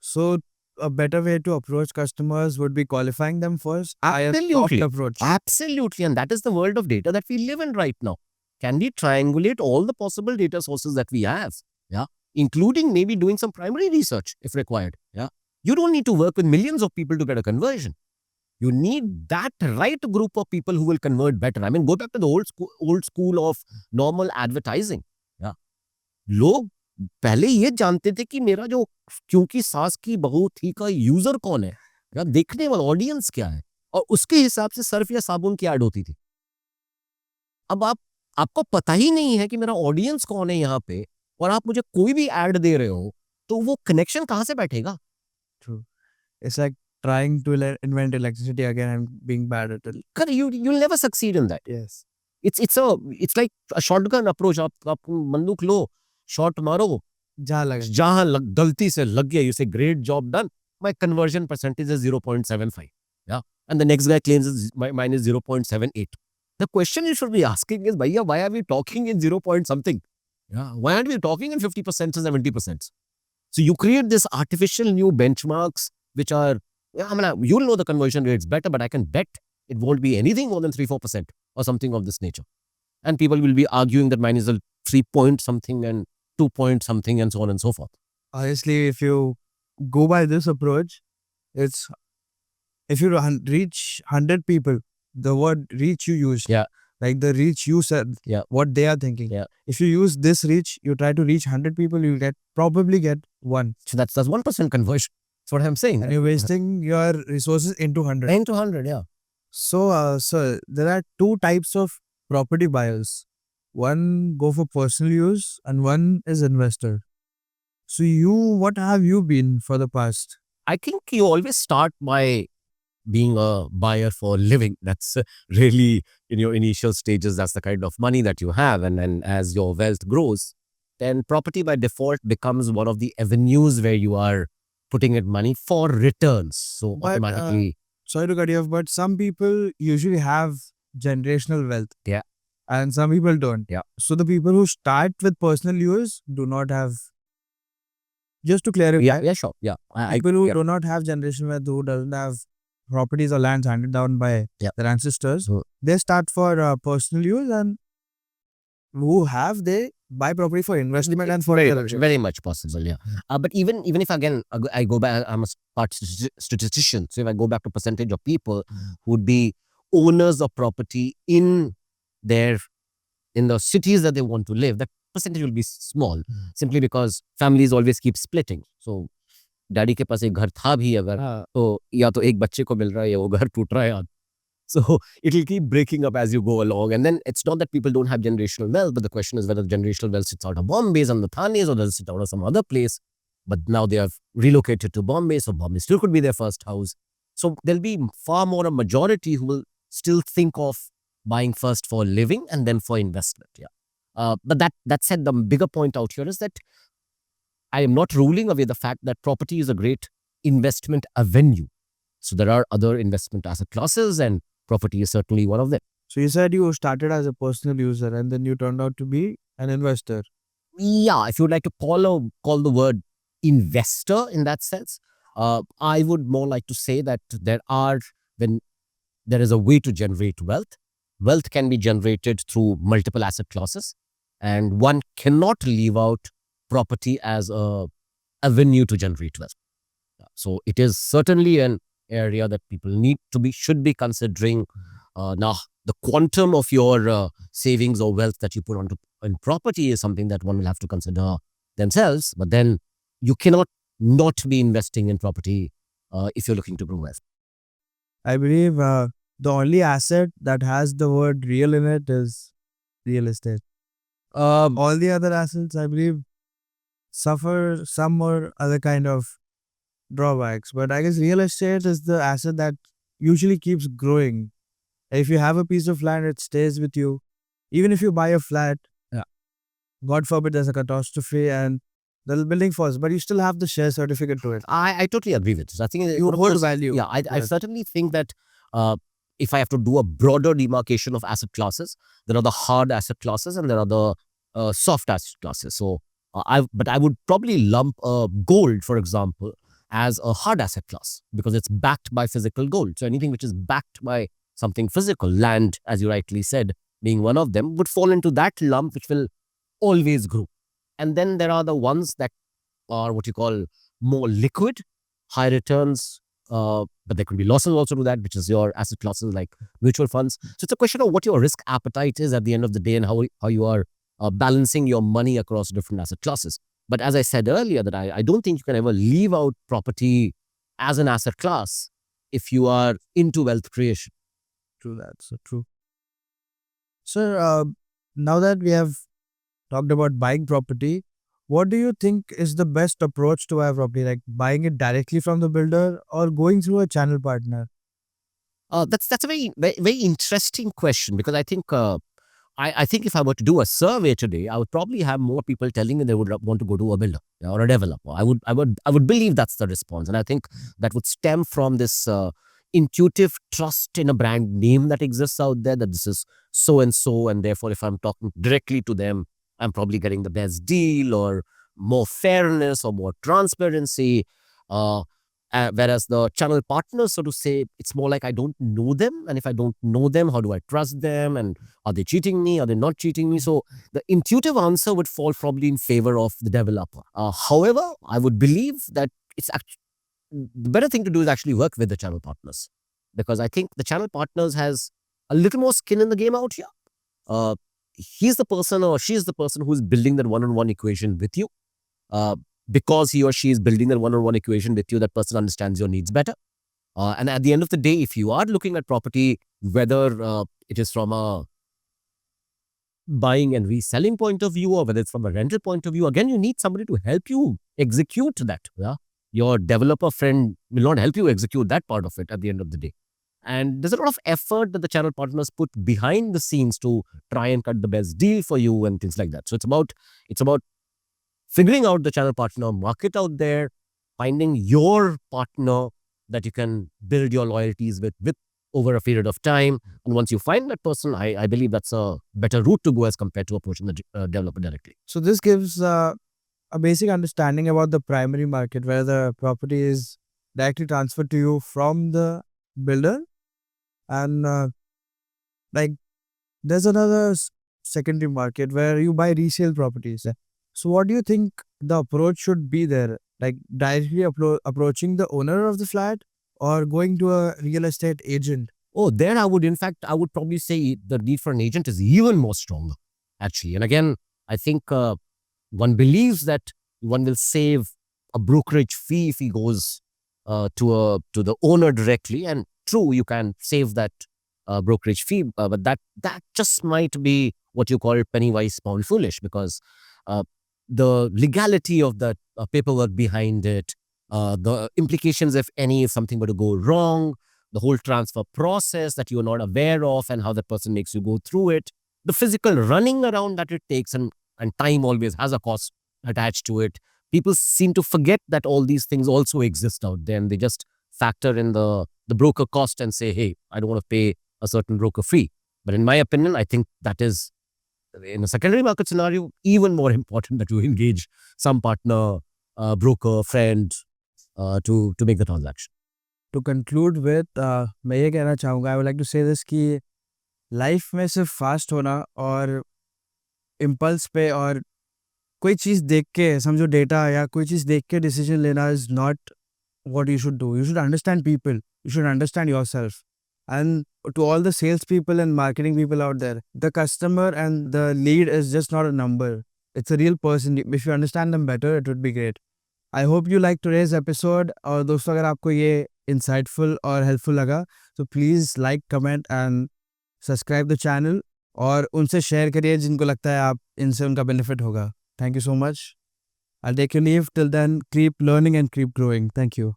So a better way to approach customers would be qualifying them first. By a soft Absolutely. approach. Absolutely. And that is the world of data that we live in right now. Can we triangulate all the possible data sources that we have? Yeah. Including maybe doing some primary research if required. Yeah. You don't need to work with millions of people to get a conversion. You need that right group of people who will convert better. I mean, go back to the old school of normal advertising. Yeah. लोग पहले ये जानते थे कि मेरा जो क्योंकि सास की बहू थी का यूजर कौन है, या देखने वाला ऑडियंस क्या है, और उसके हिसाब से सर्फ या साबुन की ऐड होती थी। अब आपको पता ही नहीं है कि मेरा ऑडियंस कौन है यहाँ पे, और आप मुझे कोई भी ऐड दे रहे हो, तो वो कनेक्शन कहाँ से बैठेगा? True. It's like trying to invent electricity again and being bad at it. Correct, you'll never succeed in that. Yes. It's like a shotgun approach. आप बंदूक लो, शॉट मारो, जहां गलती से लग गया, you say great job done, my conversion percentage is 0.75. Yeah. And the next guy claims mine is 0.78. The question you should be asking is, Bhaiya, why are we talking in 0 point something? Yeah. Why aren't we talking in 50% or 70%? So you create this artificial new benchmarks, which are, I mean, you'll know the conversion rates better, but I can bet it won't be anything more than 3-4% or something of this nature. And people will be arguing that mine is a 3 point something and 2 point something and so on and so forth. Honestly, if you go by this approach, it's if you reach 100 people, the word reach you use, Yeah. like the reach you said, Yeah. what they are thinking. Yeah. If you use this reach, you try to reach 100 people, you'll probably get one. So that's 1% conversion. That's what I'm saying. And you're wasting your resources into 100. Into 100, yeah. So, there are two types of property buyers. One go for personal use and one is investor. So what have you been for the past? I think you always start by being a buyer for a living. That's really in your initial stages, that's the kind of money that you have. And as your wealth grows, then property by default becomes one of the avenues where you are putting in money for returns. So But, automatically, sorry to cut you off, but some people usually have generational wealth. Yeah. And some people don't. Yeah. So the people who start with personal use do not have, just to clarify, yeah, sure. Yeah. people who yeah. do not have generational wealth, who doesn't have properties or lands handed down by Yeah. their ancestors, So- they start for personal use, and they buy property for investment and for Very much possible, yeah. But even if again I go back, I'm a statistician, so if I go back to percentage of people who would be owners of property in the cities that they want to live, that percentage will be small, simply because families always keep splitting. So daddy के पास एक घर था भी अगर, तो या तो एक बच्चे को मिल रहा है या वो घर टूट रहा है. So it will keep breaking up as you go along. And then it's not that people don't have generational wealth, but the question is whether generational wealth sits out of Bombay's and the Thanes, or does it sit out of some other place. But now they have relocated to Bombay, so Bombay still could be their first house. So there'll be far more a majority who will still think of buying first for living and then for investment. Yeah. But that said, the bigger point out here is that I am not ruling away the fact that property is a great investment avenue. So there are other investment asset classes, and property is certainly one of them. So you said you started as a personal user and then you turned out to be an investor. Yeah, if you would like to call the word investor in that sense, I would more like to say that when there is a way to generate wealth, wealth can be generated through multiple asset classes, and one cannot leave out property as a avenue to generate wealth. So it is certainly an area that people should be considering. Now, the quantum of your savings or wealth that you put in property is something that one will have to consider themselves. But then you cannot not be investing in property if you're looking to grow wealth. I believe the only asset that has the word real in it is real estate. All the other assets, I believe, suffer some or other kind of drawbacks. But I guess real estate is the asset that usually keeps growing. If you have a piece of land, it stays with you. Even if you buy a flat, God forbid there's a catastrophe and the building falls, but you still have the share certificate to it. I totally agree with this. I think You hold value. Yeah, I certainly think that if I have to do a broader demarcation of asset classes, there are the hard asset classes and there are the soft asset classes. So, but I would probably lump gold, for example, as a hard asset class because it's backed by physical gold. So anything which is backed by something physical, land, as you rightly said, being one of them, would fall into that lump which will always grow. And then there are the ones that are what you call more liquid, high returns, but there could be losses also to that, which is your asset classes like mutual funds. So it's a question of what your risk appetite is at the end of the day and how you are balancing your money across different asset classes. But as I said earlier, that I don't think you can ever leave out property as an asset class if you are into wealth creation. True that. So true. Sir, now that we have talked about buying property, what do you think is the best approach to buy property? Like buying it directly from the builder or going through a channel partner? That's a very interesting question because I think I think if I were to do a survey today, I would probably have more people telling me they would want to go to a builder, yeah, or a developer. I would believe that's the response, and I think that would stem from this intuitive trust in a brand name that exists out there, that this is so and so, and therefore, if I'm talking directly to them, I'm probably getting the best deal or more fairness or more transparency. Uh, whereas the channel partners, so to say, it's more like I don't know them, and if I don't know them, how do I trust them? And are they cheating me? Are they not cheating me? So the intuitive answer would fall probably in favor of the developer. However, I would believe that it's actually the better thing to do is actually work with the channel partners, because I think the channel partners has a little more skin in the game out here. Uh, he's the person or she is the person who's building that one-on-one equation with you. Uh, because he or she is building that one-on-one equation with you, that person understands your needs better. And at the end of the day, if you are looking at property, whether it is from a buying and reselling point of view or whether it's from a rental point of view, again, you need somebody to help you execute that. Yeah? Your developer friend will not help you execute that part of it at the end of the day. And there's a lot of effort that the channel partners put behind the scenes to try and cut the best deal for you and things like that. So it's about figuring out the channel partner market out there, finding your partner that you can build your loyalties with over a period of time. And once you find that person, I believe that's a better route to go as compared to approaching the developer directly. So this gives a basic understanding about the primary market where the property is directly transferred to you from the builder, and like there's another secondary market where you buy resale properties. So what do you think the approach should be there? Like directly approaching the owner of the flat or going to a real estate agent? Oh, there I would probably say the need for an agent is even more stronger, actually. And again, I think one believes that one will save a brokerage fee if he goes to the owner directly. And true, you can save that brokerage fee, but that just might be what you call penny wise, pound foolish, because uh, the legality of the paperwork behind it, the implications, if any, if something were to go wrong, the whole transfer process that you're not aware of and how that person makes you go through it, the physical running around that it takes, and time always has a cost attached to it. People seem to forget that all these things also exist out there, and they just factor in the broker cost and say, hey, I don't want to pay a certain broker fee. But in my opinion, I think that is, in a secondary market scenario, even more important that you engage some partner, broker, friend to make the transaction. To conclude with, मैं ये कहना चाहूँगा, I would like to say this कि life में सिर्फ fast होना और impulse पे और कोई चीज़ देख के समझो डेटा या कोई चीज़ देख के डिसीजन लेना is not what you should do. You should understand people. You should understand yourself. And to all the sales people and marketing people out there, the customer and the lead is just not a number. It's a real person. If you understand them better, it would be great. I hope you like today's episode. और दोस्तों अगर आपको ये insightful और helpful लगा तो please like, comment and subscribe the channel और उनसे share करिए जिनको लगता है आप इनसे उनका benefit होगा. Thank you so much. I'll take your leave. Till then, keep learning and keep growing. Thank you.